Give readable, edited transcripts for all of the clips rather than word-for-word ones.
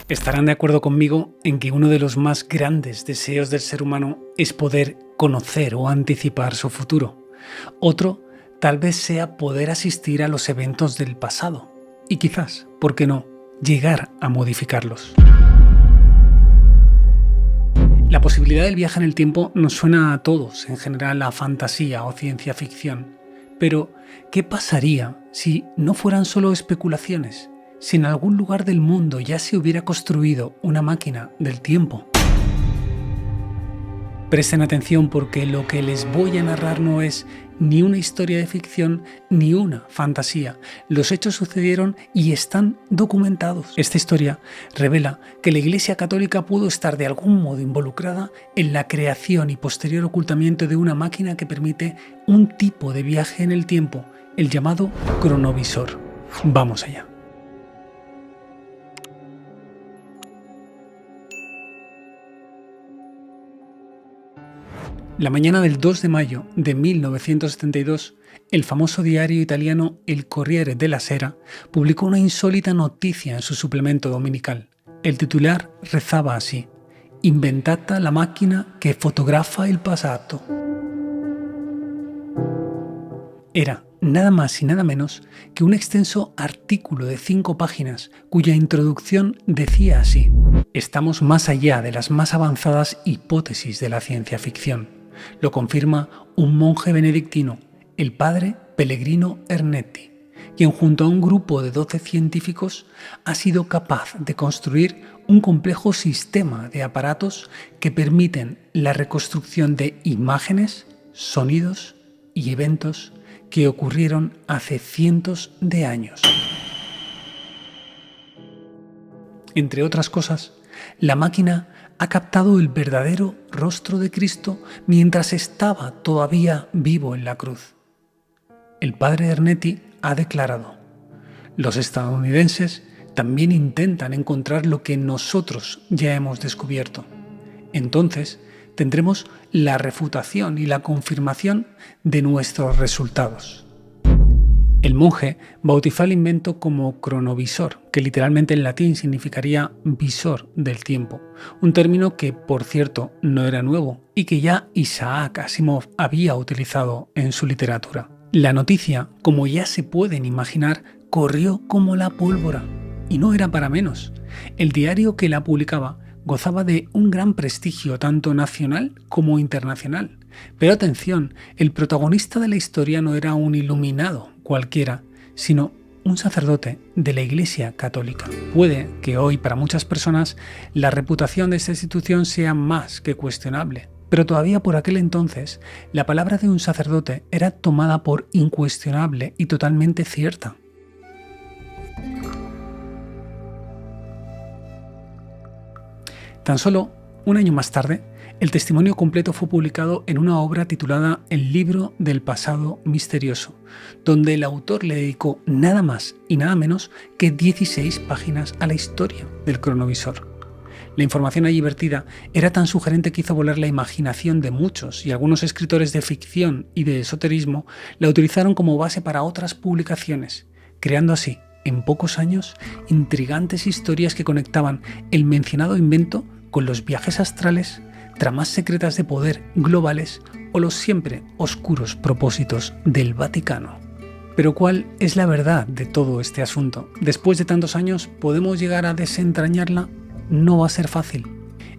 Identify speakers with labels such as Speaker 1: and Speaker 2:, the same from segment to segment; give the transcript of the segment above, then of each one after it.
Speaker 1: Estarán de acuerdo conmigo en que uno de los más grandes deseos del ser humano es poder conocer o anticipar su futuro. Otro tal vez sea poder asistir a los eventos del pasado y quizás, ¿por qué no?, llegar a modificarlos. La posibilidad del viaje en el tiempo nos suena a todos, en general a fantasía o ciencia ficción. Pero, ¿qué pasaría si no fueran solo especulaciones? Si en algún lugar del mundo ya se hubiera construido una máquina del tiempo. Presten atención porque lo que les voy a narrar no es ni una historia de ficción ni una fantasía. Los hechos sucedieron y están documentados. Esta historia revela que la Iglesia Católica pudo estar de algún modo involucrada en la creación y posterior ocultamiento de una máquina que permite un tipo de viaje en el tiempo, el llamado cronovisor. Vamos allá. La mañana del 2 de mayo de 1972, el famoso diario italiano El Corriere della Sera publicó una insólita noticia en su suplemento dominical. El titular rezaba así: "Inventata la máquina que fotografa el passato". Era nada más y nada menos que un extenso artículo de 5 páginas cuya introducción decía así: "Estamos más allá de las más avanzadas hipótesis de la ciencia ficción. Lo confirma un monje benedictino, el padre Pellegrino Ernetti, quien junto a un grupo de 12 científicos ha sido capaz de construir un complejo sistema de aparatos que permiten la reconstrucción de imágenes, sonidos y eventos que ocurrieron hace cientos de años". Entre otras cosas, la máquina ha captado el verdadero rostro de Cristo mientras estaba todavía vivo en la cruz. El padre Ernetti ha declarado: "Los estadounidenses también intentan encontrar lo que nosotros ya hemos descubierto. Entonces tendremos la refutación y la confirmación de nuestros resultados". El monje bautizó el invento como cronovisor, que literalmente en latín significaría visor del tiempo, un término que, por cierto, no era nuevo y que ya Isaac Asimov había utilizado en su literatura. La noticia, como ya se pueden imaginar, corrió como la pólvora, y no era para menos. El diario que la publicaba gozaba de un gran prestigio tanto nacional como internacional. Pero atención, el protagonista de la historia no era un iluminado cualquiera, sino un sacerdote de la Iglesia Católica. Puede que hoy para muchas personas la reputación de esta institución sea más que cuestionable, pero todavía por aquel entonces la palabra de un sacerdote era tomada por incuestionable y totalmente cierta. Tan solo un año más tarde, el testimonio completo fue publicado en una obra titulada El libro del pasado misterioso, donde el autor le dedicó nada más y nada menos que 16 páginas a la historia del cronovisor. La información allí vertida era tan sugerente que hizo volar la imaginación de muchos, y algunos escritores de ficción y de esoterismo la utilizaron como base para otras publicaciones, creando así, en pocos años, intrigantes historias que conectaban el mencionado invento con los viajes astrales, tramas secretas de poder globales o los siempre oscuros propósitos del Vaticano. Pero ¿cuál es la verdad de todo este asunto? Después de tantos años, ¿podemos llegar a desentrañarla? No va a ser fácil.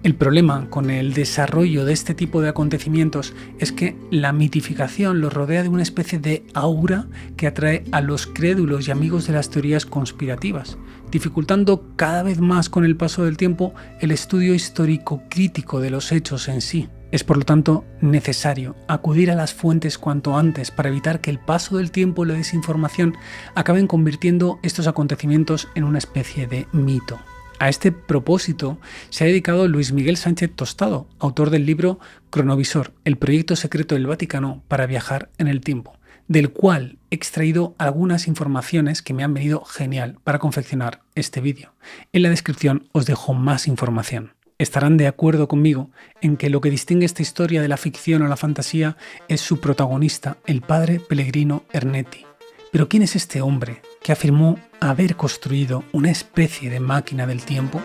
Speaker 1: El problema con el desarrollo de este tipo de acontecimientos es que la mitificación los rodea de una especie de aura que atrae a los crédulos y amigos de las teorías conspirativas, dificultando cada vez más con el paso del tiempo el estudio histórico crítico de los hechos en sí. Es por lo tanto necesario acudir a las fuentes cuanto antes para evitar que el paso del tiempo y la desinformación acaben convirtiendo estos acontecimientos en una especie de mito. A este propósito se ha dedicado Luis Miguel Sánchez Tostado, autor del libro Cronovisor, el proyecto secreto del Vaticano para viajar en el tiempo, del cual he extraído algunas informaciones que me han venido genial para confeccionar este vídeo. En la descripción os dejo más información. Estarán de acuerdo conmigo en que lo que distingue esta historia de la ficción o la fantasía es su protagonista, el padre Pellegrino Ernetti. Pero ¿quién es este hombre que afirmó haber construido una especie de máquina del tiempo?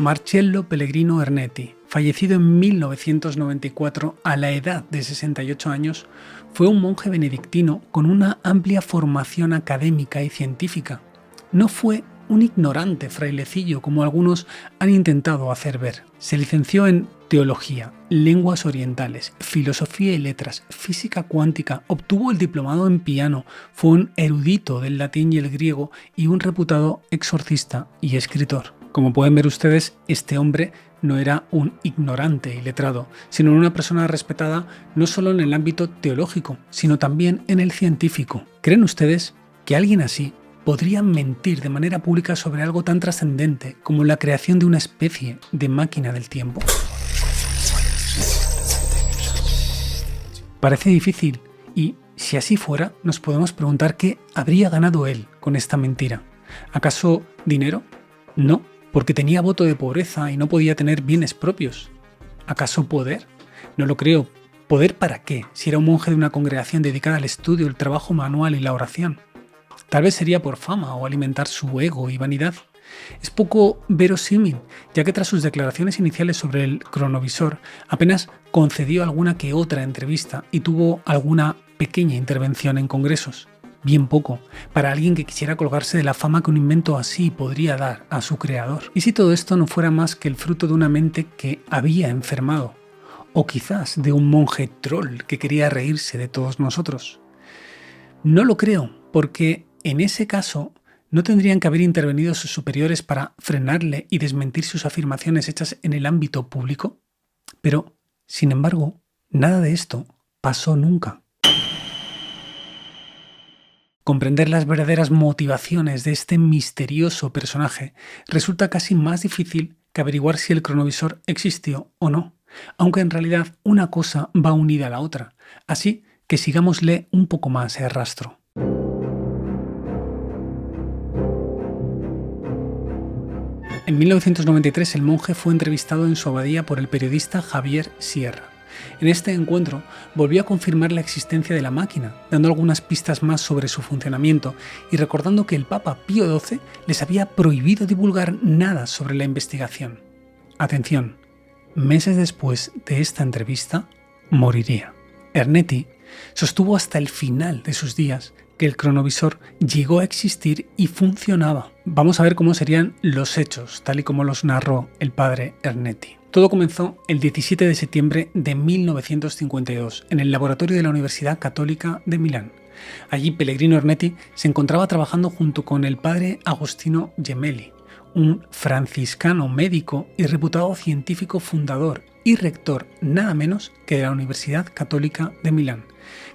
Speaker 1: Marcello Pellegrino Ernetti, fallecido en 1994 a la edad de 68 años, fue un monje benedictino con una amplia formación académica y científica. No fue un ignorante frailecillo como algunos han intentado hacer ver. Se licenció en teología, lenguas orientales, filosofía y letras, física cuántica, obtuvo el diplomado en piano, fue un erudito del latín y el griego y un reputado exorcista y escritor. Como pueden ver ustedes, este hombre no era un ignorante y letrado, sino una persona respetada no solo en el ámbito teológico, sino también en el científico. ¿Creen ustedes que alguien así podría mentir de manera pública sobre algo tan trascendente como la creación de una especie de máquina del tiempo? Parece difícil y, si así fuera, nos podemos preguntar qué habría ganado él con esta mentira. ¿Acaso dinero? No, porque tenía voto de pobreza y no podía tener bienes propios. ¿Acaso poder? No lo creo. ¿Poder para qué, si era un monje de una congregación dedicada al estudio, el trabajo manual y la oración? Tal vez sería por fama o alimentar su ego y vanidad. Es poco verosímil, ya que tras sus declaraciones iniciales sobre el cronovisor, apenas concedió alguna que otra entrevista y tuvo alguna pequeña intervención en congresos. Bien poco, para alguien que quisiera colgarse de la fama que un invento así podría dar a su creador. ¿Y si todo esto no fuera más que el fruto de una mente que había enfermado? O quizás de un monje troll que quería reírse de todos nosotros. No lo creo, porque en ese caso no tendrían que haber intervenido sus superiores para frenarle y desmentir sus afirmaciones hechas en el ámbito público. Pero, sin embargo, nada de esto pasó nunca. Comprender las verdaderas motivaciones de este misterioso personaje resulta casi más difícil que averiguar si el cronovisor existió o no, aunque en realidad una cosa va unida a la otra, así que sigámosle un poco más el rastro. En 1993 el monje fue entrevistado en su abadía por el periodista Javier Sierra. En este encuentro volvió a confirmar la existencia de la máquina, dando algunas pistas más sobre su funcionamiento y recordando que el Papa Pío XII les había prohibido divulgar nada sobre la investigación. Atención, meses después de esta entrevista, moriría. Ernetti sostuvo hasta el final de sus días que el cronovisor llegó a existir y funcionaba. Vamos a ver cómo serían los hechos, tal y como los narró el padre Ernetti. Todo comenzó el 17 de septiembre de 1952 en el laboratorio de la Universidad Católica de Milán. Allí Pellegrino Ernetti se encontraba trabajando junto con el padre Agostino Gemelli, un franciscano médico y reputado científico fundador y rector nada menos que de la Universidad Católica de Milán,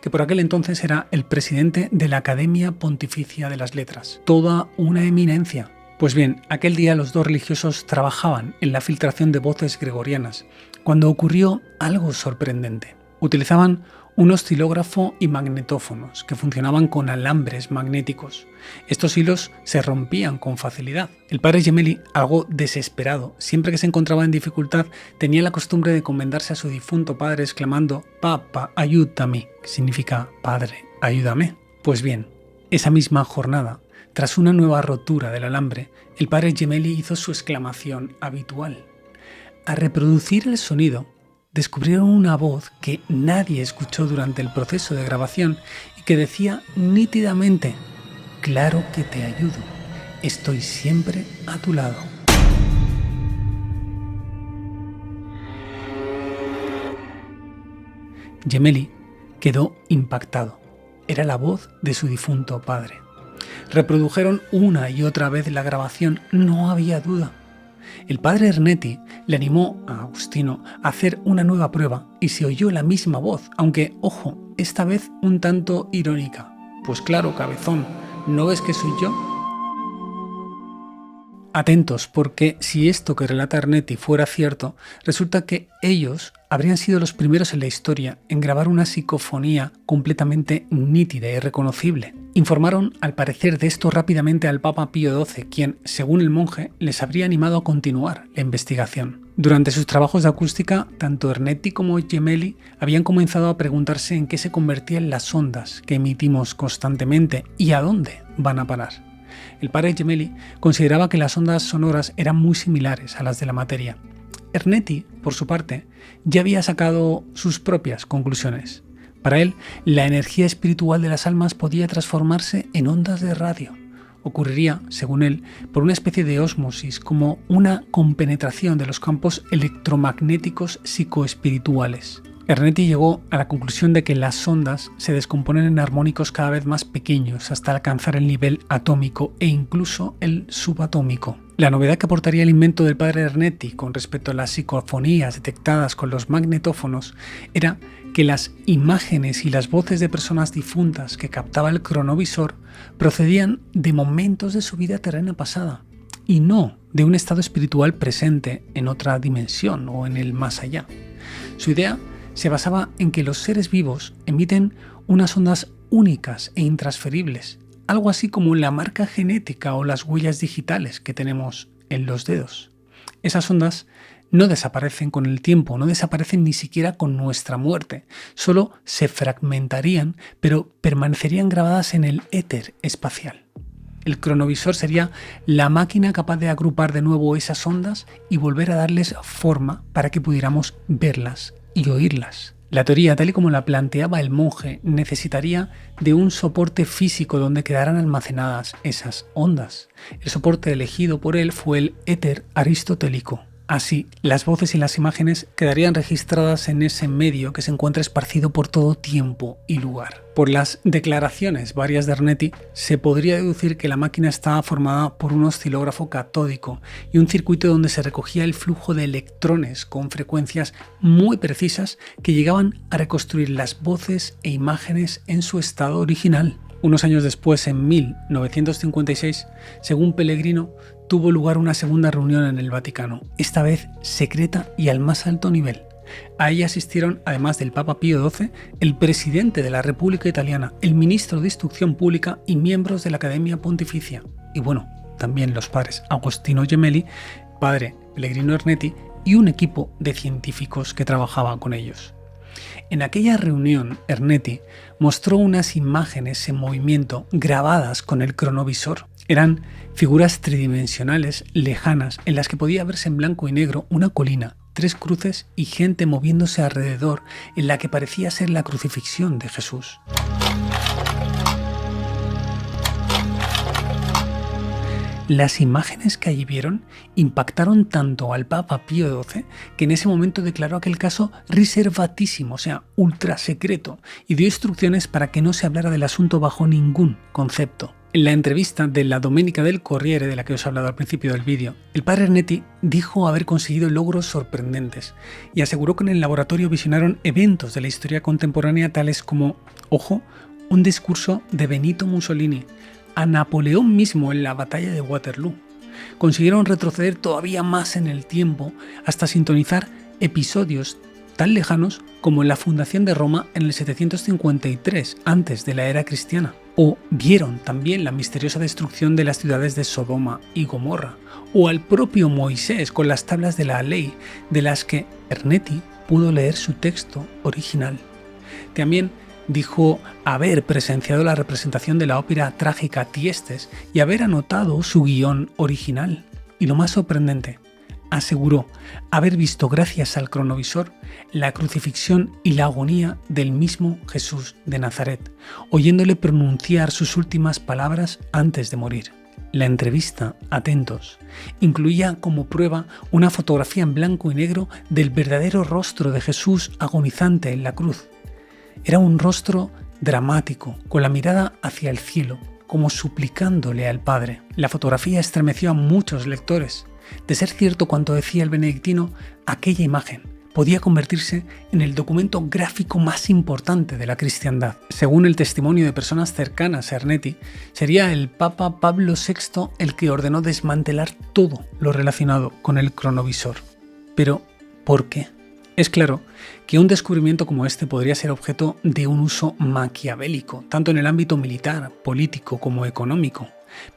Speaker 1: que por aquel entonces era el presidente de la Academia Pontificia de las Letras. Toda una eminencia. Pues bien, aquel día los dos religiosos trabajaban en la filtración de voces gregorianas, cuando ocurrió algo sorprendente. Utilizaban un oscilógrafo y magnetófonos que funcionaban con alambres magnéticos. Estos hilos se rompían con facilidad. El padre Gemelli, algo desesperado, siempre que se encontraba en dificultad, tenía la costumbre de encomendarse a su difunto padre exclamando «Papa, ayúdame», que significa «Padre, ayúdame». Pues bien, esa misma jornada, tras una nueva rotura del alambre, el padre Gemelli hizo su exclamación habitual. Al reproducir el sonido, descubrieron una voz que nadie escuchó durante el proceso de grabación y que decía nítidamente: «Claro que te ayudo, estoy siempre a tu lado». Gemelli quedó impactado. Era la voz de su difunto padre. Reprodujeron una y otra vez la grabación, no había duda. El padre Ernetti le animó a Agostino a hacer una nueva prueba y se oyó la misma voz, aunque, ojo, esta vez un tanto irónica. Pues claro, cabezón, ¿no ves que soy yo? Atentos, porque si esto que relata Ernetti fuera cierto, resulta que ellos habrían sido los primeros en la historia en grabar una psicofonía completamente nítida y reconocible. Informaron al parecer de esto rápidamente al Papa Pío XII, quien, según el monje, les habría animado a continuar la investigación. Durante sus trabajos de acústica, tanto Ernetti como Gemelli habían comenzado a preguntarse en qué se convertían las ondas que emitimos constantemente y a dónde van a parar. El padre Gemelli consideraba que las ondas sonoras eran muy similares a las de la materia. Ernetti, por su parte, ya había sacado sus propias conclusiones. Para él, la energía espiritual de las almas podía transformarse en ondas de radio. Ocurriría, según él, por una especie de ósmosis, como una compenetración de los campos electromagnéticos psicoespirituales. Ernetti llegó a la conclusión de que las ondas se descomponen en armónicos cada vez más pequeños hasta alcanzar el nivel atómico e incluso el subatómico. La novedad que aportaría el invento del padre Ernetti con respecto a las psicofonías detectadas con los magnetófonos era que las imágenes y las voces de personas difuntas que captaba el cronovisor procedían de momentos de su vida terrena pasada y no de un estado espiritual presente en otra dimensión o en el más allá. Su idea se basaba en que los seres vivos emiten unas ondas únicas e intransferibles, algo así como la marca genética o las huellas digitales que tenemos en los dedos. Esas ondas no desaparecen con el tiempo, no desaparecen ni siquiera con nuestra muerte, solo se fragmentarían, pero permanecerían grabadas en el éter espacial. El cronovisor sería la máquina capaz de agrupar de nuevo esas ondas y volver a darles forma para que pudiéramos verlas y oírlas. La teoría, tal y como la planteaba el monje, necesitaría de un soporte físico donde quedaran almacenadas esas ondas. El soporte elegido por él fue el éter aristotélico. Así, las voces y las imágenes quedarían registradas en ese medio que se encuentra esparcido por todo tiempo y lugar. Por las declaraciones varias de Ernetti, se podría deducir que la máquina estaba formada por un oscilógrafo catódico y un circuito donde se recogía el flujo de electrones con frecuencias muy precisas que llegaban a reconstruir las voces e imágenes en su estado original. Unos años después, en 1956, según Pellegrino, tuvo lugar una segunda reunión en el Vaticano, esta vez secreta y al más alto nivel. A ella asistieron, además del Papa Pío XII, el presidente de la República Italiana, el ministro de Instrucción Pública y miembros de la Academia Pontificia. Y bueno, también los padres Agostino Gemelli, padre Pellegrino Ernetti y un equipo de científicos que trabajaba con ellos. En aquella reunión, Ernetti mostró unas imágenes en movimiento grabadas con el cronovisor. Eran figuras tridimensionales lejanas en las que podía verse en blanco y negro una colina, 3 cruces y gente moviéndose alrededor en la que parecía ser la crucifixión de Jesús. Las imágenes que allí vieron impactaron tanto al Papa Pío XII que en ese momento declaró aquel caso riservatissimo, o sea, ultra secreto, y dio instrucciones para que no se hablara del asunto bajo ningún concepto. En la entrevista de la Domenica del Corriere, de la que os he hablado al principio del vídeo, el padre Ernetti dijo haber conseguido logros sorprendentes y aseguró que en el laboratorio visionaron eventos de la historia contemporánea tales como, ojo, un discurso de Benito Mussolini, a Napoleón mismo en la batalla de Waterloo. Consiguieron retroceder todavía más en el tiempo hasta sintonizar episodios tan lejanos como la fundación de Roma en el 753 antes de la era cristiana. O vieron también la misteriosa destrucción de las ciudades de Sodoma y Gomorra, o al propio Moisés con las tablas de la ley de las que Ernetti pudo leer su texto original. También dijo haber presenciado la representación de la ópera trágica Tiestes y haber anotado su guión original. Y lo más sorprendente, aseguró haber visto gracias al cronovisor la crucifixión y la agonía del mismo Jesús de Nazaret, oyéndole pronunciar sus últimas palabras antes de morir. La entrevista, atentos, incluía como prueba una fotografía en blanco y negro del verdadero rostro de Jesús agonizante en la cruz. Era un rostro dramático, con la mirada hacia el cielo, como suplicándole al Padre. La fotografía estremeció a muchos lectores. De ser cierto cuanto decía el benedictino, aquella imagen podía convertirse en el documento gráfico más importante de la cristiandad. Según el testimonio de personas cercanas a Ernetti, sería el Papa Pablo VI el que ordenó desmantelar todo lo relacionado con el cronovisor. Pero, ¿por qué? Es claro que un descubrimiento como este podría ser objeto de un uso maquiavélico, tanto en el ámbito militar, político como económico.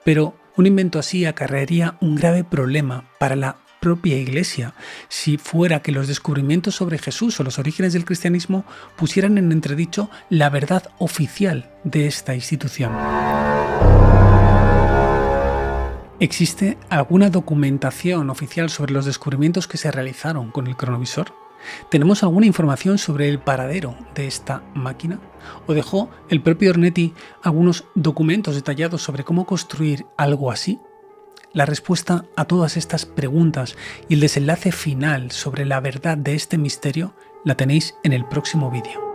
Speaker 1: Pero un invento así acarrearía un grave problema para la propia Iglesia, si fuera que los descubrimientos sobre Jesús o los orígenes del cristianismo pusieran en entredicho la verdad oficial de esta institución. ¿Existe alguna documentación oficial sobre los descubrimientos que se realizaron con el cronovisor? ¿Tenemos alguna información sobre el paradero de esta máquina? ¿O dejó el propio Ornetti algunos documentos detallados sobre cómo construir algo así? La respuesta a todas estas preguntas y el desenlace final sobre la verdad de este misterio la tenéis en el próximo vídeo.